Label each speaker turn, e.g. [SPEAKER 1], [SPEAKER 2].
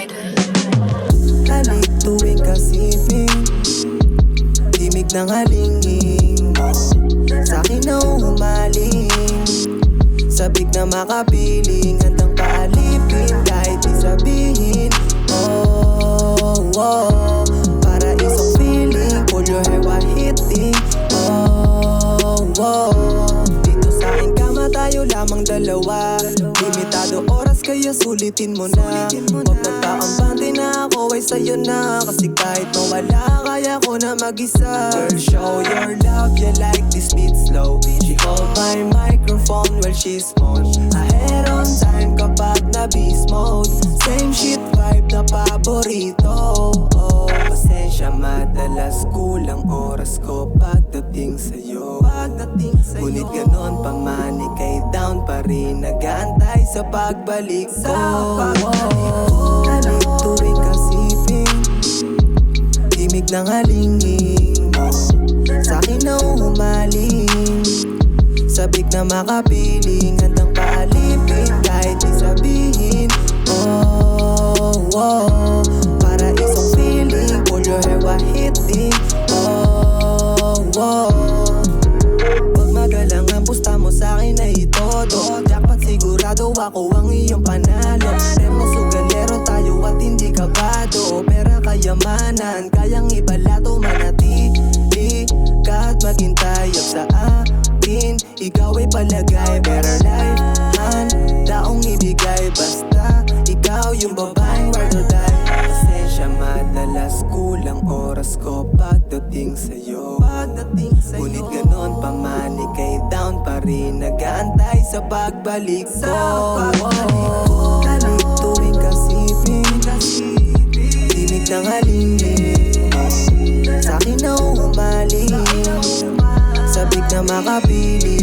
[SPEAKER 1] Pride.
[SPEAKER 2] Halik tuwing kasiping, himig ng halingin mo, sa'kin na humaling. Sabik na makapiling, handang paalipin kahit di sabihin. Oh, oh, para isang feeling, pull your hair while hitting. Oh, oh, dito sa aking kama tayo lamang dalawa. Limitado oras kaya sulitin mo na. Huwag magpaambante na ako ay sa'yo na. Kasi kahit mawala kaya ko na mag-isa. Girl, show your love, you like this beat slow. She hold my microphone while she's on. Ahead on time kapag na beast mode. Same shit vibe na paborito. Oh, pasensya madalas kulang oras ko pagdating sa'yo. Ngunit ganon pa man ika'y down pa rin, nag-aantay sa pagbalik ko. Halik tuwing kasiping, himig ng halingin mo, sa'kin na humaling. Sabik na makapiling, handang paalipin kahit di sabihin. Oh, oh, para isang feeling, pull your hair while hitting. Oh, oh, wag magalang ang pusta mo sa'kin na itodo. Dapat sigurado ako ang iyong panalo. Hermoso galero tayo at hindi kabado. Pera kayamanan, kayang ibalato, manatili kahit maghintayag sa akin. Ikaw ay palagay, better life daong ibigay. Basta ikaw yung babaeng ride or die. Pasensya madalas kulang oras ko pagdating sa'yo. Ngunit ganon pa man ika'y down pa rin, nag-aantay sa pagbalik ko. Halik tuwing kasiping, himig ng halingin mo, sa'kin na humaling. Sabik na makapili,